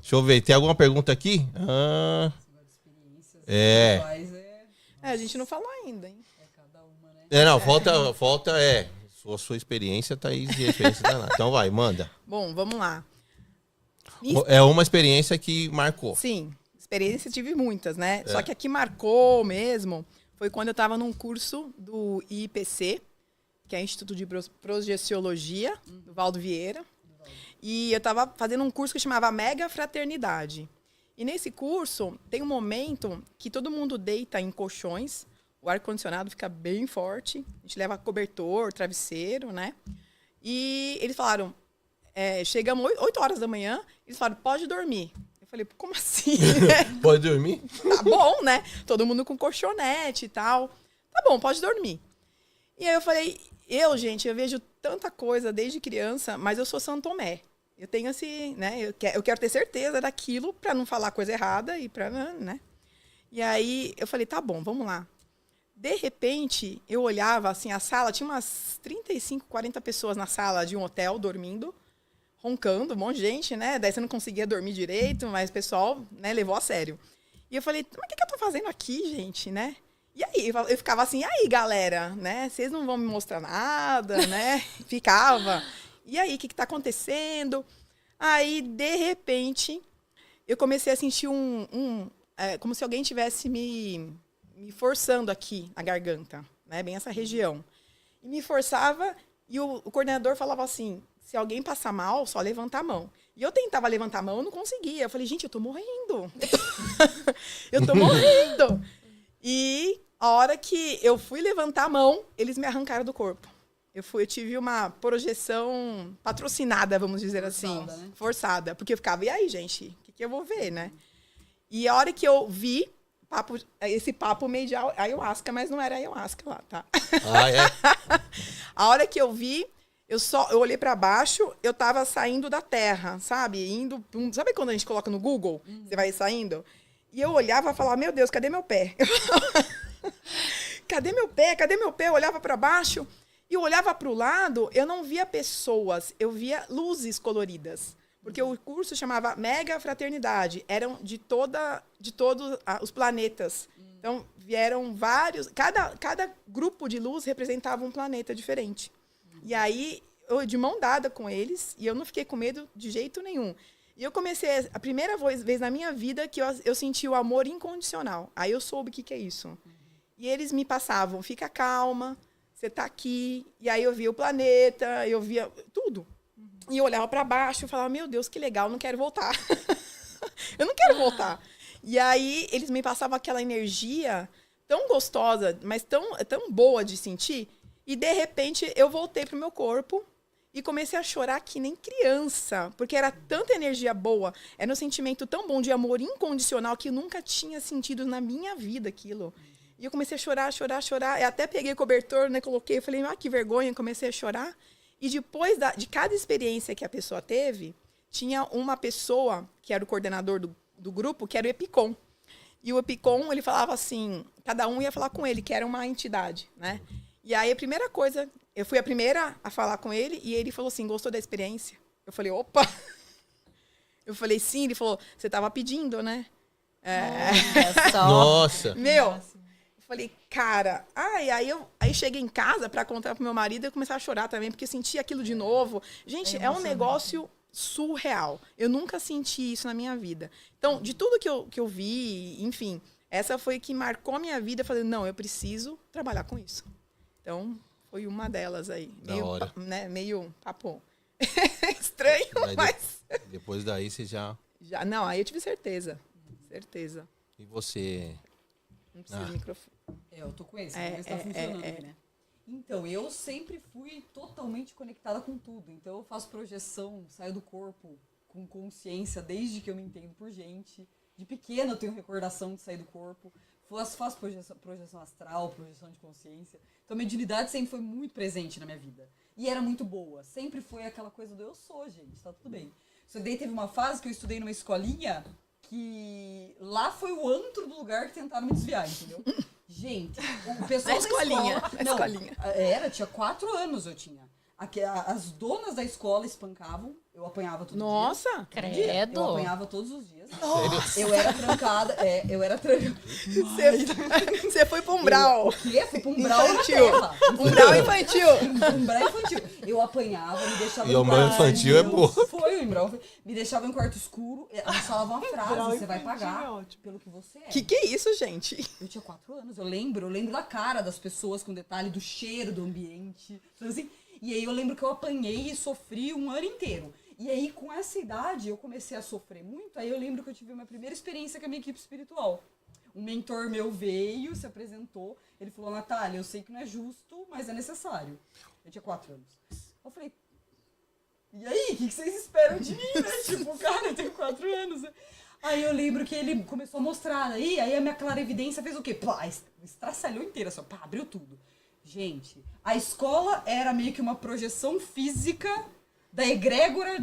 Deixa eu ver, tem alguma pergunta aqui? A gente não falou ainda, hein? Cada uma, né? Falta sua experiência, Thaís, e a experiência da Nath. Então vai, manda. Bom, vamos lá. É uma experiência que marcou. Sim, experiência tive muitas, né? Só que a que marcou mesmo foi quando eu estava num curso do IPC, que é Instituto de Projeciologia, do Valdo Vieira. E eu estava fazendo um curso que chamava Mega Fraternidade. E nesse curso tem um momento que todo mundo deita em colchões, o ar-condicionado fica bem forte, a gente leva cobertor, travesseiro, né? E eles falaram, chegamos 8 horas da manhã, eles falaram, pode dormir. Eu falei, como assim? Pode dormir? Tá bom, né? Todo mundo com colchonete e tal. Tá bom, pode dormir. E aí eu falei, gente, eu vejo tanta coisa desde criança, mas eu sou São Tomé. Eu tenho esse, né? Eu quero ter certeza daquilo para não falar coisa errada e para, né? E aí eu falei, tá bom, vamos lá. De repente, eu olhava assim, a sala, tinha umas 35, 40 pessoas na sala de um hotel dormindo, roncando, um monte de gente, né? Daí você não conseguia dormir direito, mas o pessoal, né, levou a sério. E eu falei, mas o que eu tô fazendo aqui, gente, né? E aí, eu ficava assim, e aí, galera, né? Vocês não vão me mostrar nada, né? Ficava. E aí, o que tá acontecendo? Aí, de repente, eu comecei a sentir como se alguém tivesse me forçando aqui na garganta, né? Bem essa região. E me forçava, e o coordenador falava assim, se alguém passar mal, só levanta a mão. E eu tentava levantar a mão, eu não conseguia. Eu falei, gente, eu tô morrendo. Eu tô morrendo. E a hora que eu fui levantar a mão, eles me arrancaram do corpo. Eu tive uma projeção patrocinada, vamos dizer assim. Né? Forçada. Porque eu ficava, e aí, gente? O que eu vou ver, né? E a hora que eu vi, esse papo meio de ayahuasca, mas não era ayahuasca lá, tá? A hora que eu vi, eu olhei pra baixo, eu tava saindo da terra, sabe? Sabe quando a gente coloca no Google? Você vai saindo? E eu olhava e falava, meu Deus, cadê meu pé? Cadê meu pé? Cadê meu pé? Eu olhava pra baixo e eu olhava pro lado, eu não via pessoas, eu via luzes coloridas. Porque o curso chamava Mega Fraternidade. Eram de todos os planetas. Então, vieram vários... Cada grupo de luz representava um planeta diferente. E aí, eu de mão dada com eles, e eu não fiquei com medo de jeito nenhum. E eu comecei, a primeira vez na minha vida que eu senti o amor incondicional. Aí eu soube o que é isso. E eles me passavam, fica calma, você tá aqui. E aí eu via o planeta, eu via tudo. E eu olhava para baixo e falava, meu Deus, que legal, não quero voltar. Eu não quero voltar. E aí eles me passavam aquela energia tão gostosa, mas tão boa de sentir. E de repente eu voltei pro meu corpo e comecei a chorar que nem criança. Porque era tanta energia boa, era um sentimento tão bom de amor incondicional que eu nunca tinha sentido na minha vida aquilo. E eu comecei a chorar. Eu até peguei cobertor, né, coloquei, eu falei, que vergonha, comecei a chorar. E depois de cada experiência que a pessoa teve, tinha uma pessoa, que era o coordenador do grupo, que era o Epicom. E o Epicom, ele falava assim, cada um ia falar com ele, que era uma entidade, né? E aí a primeira coisa, eu fui a primeira a falar com ele, e ele falou assim, gostou da experiência? Eu falei, opa! Eu falei, sim. Ele falou, você estava pedindo, né? Nossa! Meu... Falei, cara, aí cheguei em casa para contar pro meu marido e eu comecei a chorar também, porque eu senti aquilo de novo. Gente, é um negócio surreal. Eu nunca senti isso na minha vida. Então, de tudo que eu vi, enfim, essa foi que marcou a minha vida. Eu falei, não, eu preciso trabalhar com isso. Então, foi uma delas aí. Meio papo estranho, mas... Depois daí você já... Não, aí eu tive certeza. Certeza. E você... Não precisa de microfone. Eu tô com esse, mas tá funcionando aí, né? Então, eu sempre fui totalmente conectada com tudo. Então, eu faço projeção, saio do corpo com consciência desde que eu me entendo por gente. De pequena eu tenho recordação de sair do corpo. Faço projeção astral, projeção de consciência. Então, a mediunidade sempre foi muito presente na minha vida. E era muito boa. Sempre foi aquela coisa do eu sou, gente, tá tudo bem. Só daí teve uma fase que eu estudei numa escolinha que lá foi o antro do lugar que tentaram me desviar, entendeu? Gente, o pessoal da escolinha. Tinha 4 anos eu tinha. As donas da escola espancavam, Eu apanhava todo Nossa! dia. Credo. Eu apanhava todos os dias. Eu era trancada. Eu era trancada. Você foi pra Umbral. O quê? Fui pra Umbral na Infantil. terra. Umbral infantil. Umbral infantil. Eu apanhava, me deixava E o Umbral infantil é boa. Foi o Umbral. Me deixava em um quarto escuro. Elas falavam uma frase, você vai pagar pelo que você é. Que é isso, gente? Eu tinha 4 anos, eu lembro da cara das pessoas, com detalhe do cheiro do ambiente. Então, assim, e aí eu lembro que eu apanhei e sofri um ano inteiro. E aí, com essa idade, eu comecei a sofrer muito. Aí eu lembro que eu tive uma primeira experiência com a minha equipe espiritual. Um mentor meu veio, se apresentou. Ele falou, Natália, eu sei que não é justo, mas é necessário. Eu tinha 4 anos. Eu falei, e aí, o que vocês esperam de mim, né? Tipo, cara, eu tenho 4 anos, né? Aí eu lembro que ele começou a mostrar. Aí a minha clarividência fez o quê? Pá, estraçalhou inteira, só, pá, abriu tudo. Gente, a escola era meio que uma projeção física da egrégora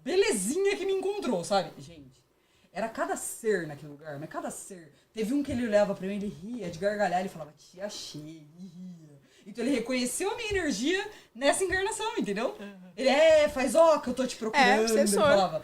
belezinha que me encontrou, sabe? Gente, era cada ser naquele lugar, mas cada ser. Teve um que ele olhava pra mim, ele ria de gargalhar, ele falava, te achei, e ria. Então ele reconheceu a minha energia nessa encarnação, entendeu? Ele, faz que eu tô te procurando. obsessor. Ele falava.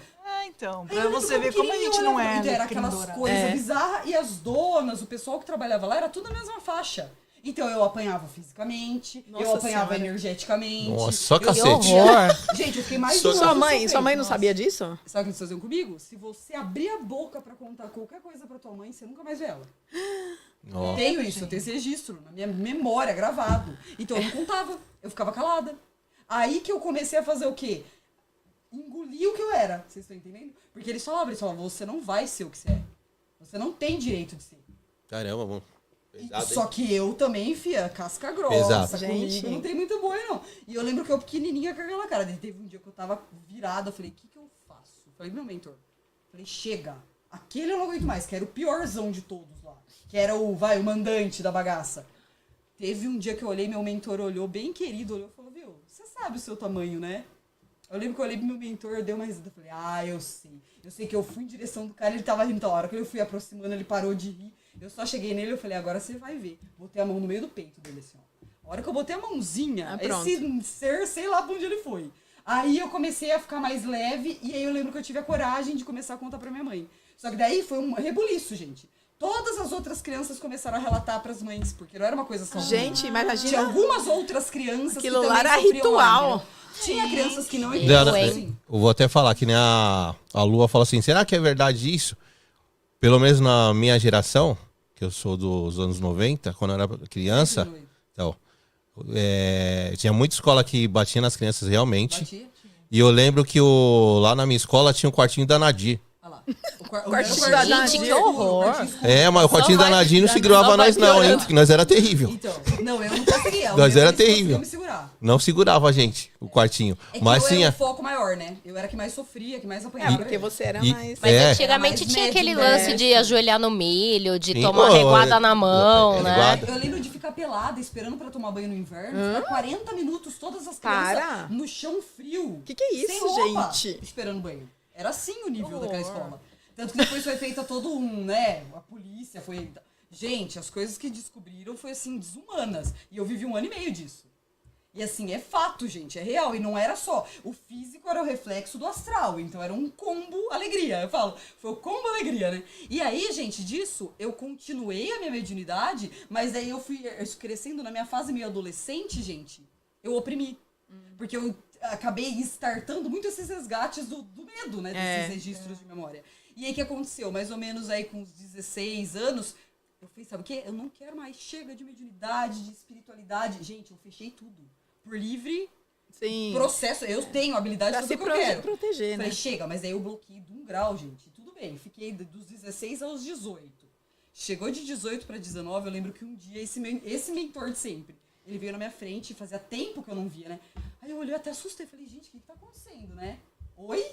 Então, pra você ver como a gente não é. Então, era aquelas coisas bizarras, e as donas, o pessoal que trabalhava lá, era tudo a mesma faixa. Então eu apanhava fisicamente, eu apanhava energeticamente. Nossa, só Que cacete. horror. Gente, eu fiquei mais Só- de um ano Sua mãe sofrendo. não sabia disso? Sabe o que eles faziam comigo? Se você abrir a boca pra contar qualquer coisa pra tua mãe, você nunca mais vê ela. Nossa. Tenho isso, eu tenho esse registro na minha memória, gravado. Então eu não contava, eu ficava calada. Aí que eu comecei a fazer o quê? Engolir o que eu era. Vocês estão entendendo? Porque eles falavam, você não vai ser o que você é. Você não tem direito de ser. Caramba, mano. Pesado, hein? Só que eu também, fia, casca grossa. Exato. Comigo Gente. não tem muito boi, não. E eu lembro que eu pequenininha com aquela cara. Daí teve um dia que eu tava virada, eu falei, o que eu faço? Eu falei, meu mentor, falei, chega. Aquele eu não aguento mais, que era o piorzão de todos lá. Que era o mandante da bagaça. Teve um dia que eu olhei, meu mentor olhou, bem querido, olhou e falou, viu, você sabe o seu tamanho, né? Eu lembro que eu olhei pro meu mentor, eu dei uma risada, eu falei, eu sei. Eu sei que eu fui em direção do cara, ele tava rindo toda hora. Quando eu fui aproximando, ele parou de rir. Eu só cheguei nele e falei, agora você vai ver. Botei a mão no meio do peito dele, assim, ó. A hora que eu botei a mãozinha, pronto. esse ser, sei lá pra onde ele foi. Aí eu comecei a ficar mais leve, e aí eu lembro que eu tive a coragem de começar a contar pra minha mãe. Só que daí foi um rebuliço, gente. Todas as outras crianças começaram a relatar pras mães, porque não era uma coisa só. Gente, Tinha imagina. algumas outras crianças Aquilo que lá também era sofriam ritual. lá, entendeu? Tinha crianças que não Gente. Diana, entendiam. eu vou até falar que nem a Lua falou assim, será que é verdade isso? Pelo menos na minha geração, que eu sou dos anos 90, quando eu era criança, então, tinha muita escola que batia nas crianças realmente. Batia. E eu lembro que lá na minha escola tinha um quartinho da Nadir. Olha lá. Quartinho da Gente, que horror. Mas o quartinho da vai Nadir não piorando, segurava só vai nós não, hein? piorando. Porque nós era terrível. Então, não, eu não conseguia. Nós era Eles terrível. conseguiam me segurar. Não segurava a gente, o quartinho. É que Mas eu era tinha... o foco maior, né? Eu era que mais sofria, que mais apanhava. Porque você era E- mais... Mas É. antigamente Era mais tinha aquele médio, lance né? de ajoelhar no milho, de Sim. tomar uma Pô, reguada na mão, né? reguada. Eu lembro de ficar pelada, esperando pra tomar banho no inverno, ficar 40 minutos, todas as Para. crianças no chão frio. Que é isso, sem roupa, gente? esperando banho. Era assim o nível Horror. daquela escola. Tanto que depois foi feita todo né, a polícia foi... Gente, as coisas que descobriram foi, assim, desumanas. E eu vivi 1 ano e meio disso. E, assim, é fato, gente, é real. E não era só. O físico era o reflexo do astral. Então, era um combo alegria. Eu falo, foi o combo alegria, né? E aí, gente, disso, eu continuei a minha mediunidade, mas daí eu fui crescendo na minha fase meio adolescente, gente. Eu oprimi. Porque eu acabei startando muito esses resgates do medo, né? Desses registros de memória. E aí, o que aconteceu? Mais ou menos aí com uns 16 anos, eu falei, sabe o quê? Eu não quero mais. Chega de mediunidade, de espiritualidade. Gente, eu fechei tudo. Por livre Sim. processo. Eu tenho habilidade Pra de se fazer o que eu quero. proteger, né? Falei, chega, mas aí eu bloqueei de 1 grau, gente. Tudo bem, fiquei dos 16 aos 18. Chegou de 18 para 19, eu lembro que um dia esse mentor de sempre, ele veio na minha frente, fazia tempo que eu não via, né? Aí eu olhei até assustei, falei, gente, o que tá acontecendo, né? Oi?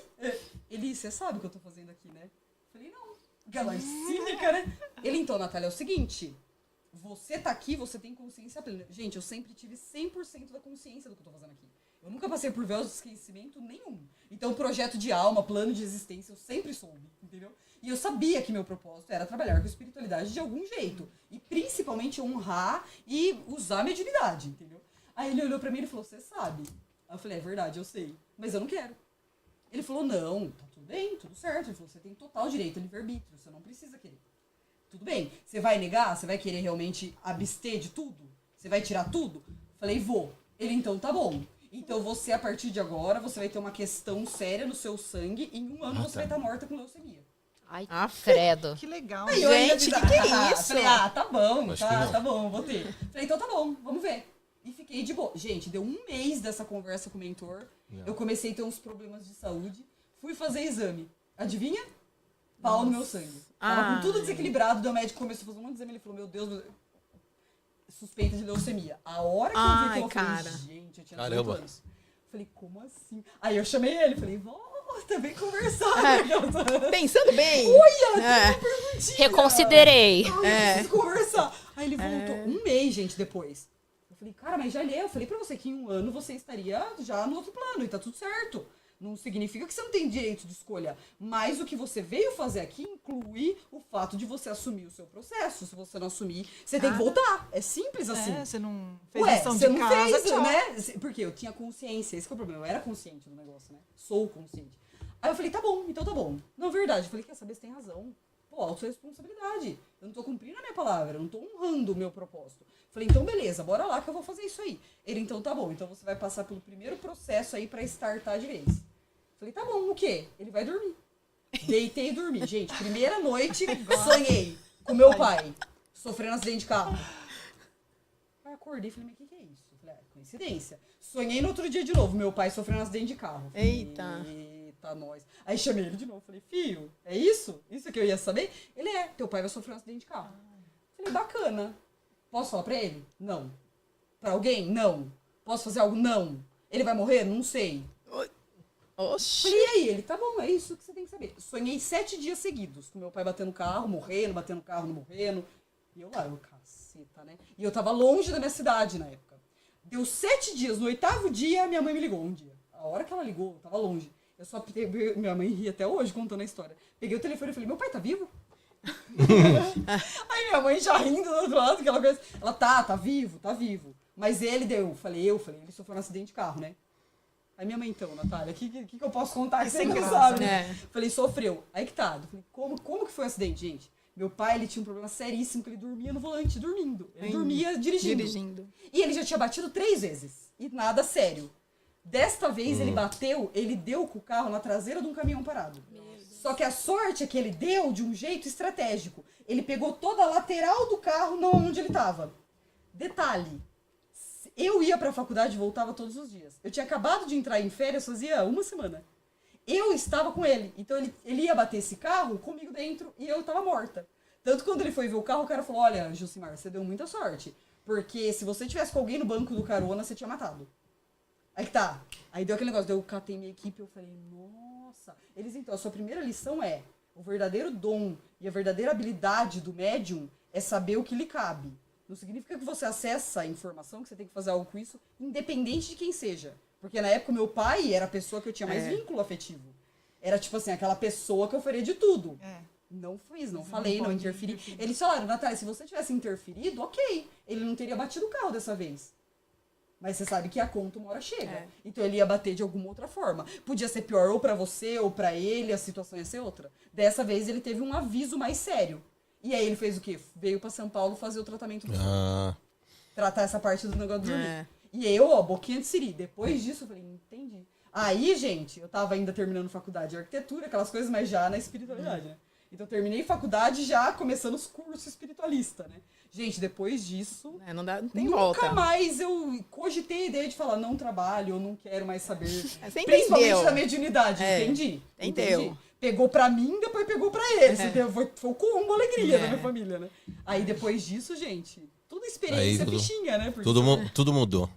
Ele, você sabe o que eu tô fazendo aqui, né? Falei, não. Aquela cínica, né? Ele, então, Natália, é o seguinte, você tá aqui, você tem consciência plena. Gente, eu sempre tive 100% da consciência do que eu tô fazendo aqui. Eu nunca passei por véus de esquecimento nenhum. Então, projeto de alma, plano de existência, eu sempre soube, entendeu? E eu sabia que meu propósito era trabalhar com espiritualidade de algum jeito. E principalmente honrar e usar a mediunidade, entendeu? Aí ele olhou pra mim e falou, você sabe? Aí eu falei, é verdade, eu sei. Mas eu não quero. Ele falou, não, tá tudo bem, tudo certo. Ele falou, você tem total direito ao livre-arbítrio, você não precisa querer. Tudo bem, você vai negar? Você vai querer realmente abster de tudo? Você vai tirar tudo? Falei, vou. Ele, então, tá bom. Então você, a partir de agora, você vai ter uma questão séria no seu sangue e em 1 ano você vai estar morta com leucemia. Ai, Aff. credo. Que legal. Aí eu ainda Gente, fiz, que é isso? Falei, tá bom, Acho que não. tá bom, vou ter. Falei, então tá bom, vamos ver. E fiquei de boa. Gente, deu 1 mês dessa conversa com o mentor. Eu comecei a ter uns problemas de saúde. Fui fazer exame. Adivinha? Pau no meu sangue. Tava com tudo desequilibrado. Daí o médico começou a fazer um monte de exame. Ele falou, meu Deus, suspeita de leucemia. A hora que eu vi aquilo, eu falei, gente, eu tinha 18 anos. Falei, como assim? Aí eu chamei ele, falei, volta, vem conversar. Pensando bem. Reconsiderei. Preciso conversar. Aí ele voltou 1 mês, gente, depois. Eu falei, cara, mas já leu. Eu falei pra você que em 1 ano você estaria já no outro plano e tá tudo certo. Não significa que você não tem direito de escolha. Mas o que você veio fazer aqui inclui o fato de você assumir o seu processo. Se você não assumir, você tem que voltar. É simples assim. Você não fez Ué, lição você de não casa, fez, tchau. né? Porque eu tinha consciência. Esse que é o problema. Eu era consciente do negócio, né? Sou consciente. Aí eu falei, tá bom, então tá bom. Não, verdade. Eu falei, quer saber, você tem razão. Pô, autorresponsabilidade. Eu não tô cumprindo a minha palavra. Eu não tô honrando o meu propósito. Falei, então beleza, bora lá que eu vou fazer isso aí. Ele, então tá bom. Então você vai passar pelo primeiro processo aí pra startar de vez. Falei, tá bom, o quê? Ele vai dormir. Deitei e dormi. Gente, primeira noite, sonhei com meu pai sofrendo acidente de carro. Aí acordei e falei, mas o que é isso? Eu falei, coincidência. Sonhei no outro dia de novo, meu pai sofrendo acidente de carro. Falei, Eita. Eita, nós. Aí chamei ele de novo. Falei, filho, é isso? Isso que eu ia saber? Ele teu pai vai sofrer um acidente de carro. Falei, bacana. Posso falar pra ele? Não. Pra alguém? Não. Posso fazer algo? Não. Ele vai morrer? Não sei. Oxi. Falei, e aí? Ele, tá bom, é isso que você tem que saber. Sonhei 7 dias seguidos, com meu pai batendo carro, morrendo, batendo carro, não morrendo. E eu lá, caceta, né? E eu tava longe da minha cidade na época. Deu 7 dias, no 8º dia, minha mãe me ligou um dia. A hora que ela ligou, eu tava longe. Eu só peguei, minha mãe ri até hoje contando a história. Peguei o telefone e falei, meu pai tá vivo? Aí minha mãe já rindo do outro lado, aquela coisa. Ela, tá vivo, tá vivo. Mas ele deu, falei, ele sofreu um acidente de carro, né? Aí minha mãe, então, Natália, o que eu posso contar que você não sabe? Falei, sofreu. Aí que tá. Eu falei, como que foi o acidente, gente? Meu pai, ele tinha um problema seríssimo, que ele dormia no volante, dormindo. Ele dormia dirigindo. E ele já tinha batido 3 vezes. E nada sério. Desta vez, ele deu com o carro na traseira de um caminhão parado. Só que a sorte é que ele deu de um jeito estratégico. Ele pegou toda a lateral do carro, não onde ele tava. Detalhe. Eu ia pra faculdade e voltava todos os dias. Eu tinha acabado de entrar em férias, fazia 1 semana. Eu estava com ele. Então ele ia bater esse carro comigo dentro e eu tava morta. Tanto que quando ele foi ver o carro, o cara falou, olha, Josimar, você deu muita sorte. Porque se você tivesse com alguém no banco do carona, você tinha matado. Aí que tá. Aí deu aquele negócio, eu catei minha equipe e eu falei, nossa. Eles, então, a sua primeira lição é, o verdadeiro dom e a verdadeira habilidade do médium é saber o que lhe cabe. Não significa que você acessa a informação, que você tem que fazer algo com isso, independente de quem seja. Porque na época o meu pai era a pessoa que eu tinha mais vínculo afetivo. Era tipo assim, aquela pessoa que eu faria de tudo. Não fiz, não falei, não interferi. Eles falaram, Natália, se você tivesse interferido, ok. Ele não teria batido o carro dessa vez. Mas você sabe que a conta uma hora chega. Então ele ia bater de alguma outra forma. Podia ser pior ou pra você ou pra ele, a situação ia ser outra. Dessa vez ele teve um aviso mais sério. E aí ele fez o quê? Veio pra São Paulo fazer o tratamento do sono. Tratar essa parte do negócio do dormir. E eu, boquinha de siri. Depois disso eu falei, entendi. Aí, gente, eu tava ainda terminando faculdade de arquitetura, aquelas coisas, mas já na espiritualidade, né? Então eu terminei faculdade já começando os cursos espiritualista, né? Gente, depois disso, Não tem nunca volta. mais eu cogitei a ideia de falar, não trabalho, eu não quero mais saber. Você Principalmente entendeu. da mediunidade, entendi. Entendeu. Pegou pra mim, depois pegou pra ele. Foi o combo alegria da minha família, né? Aí depois disso, gente, tudo experiência Aí, fichinha, né? Porque Tudo mudou.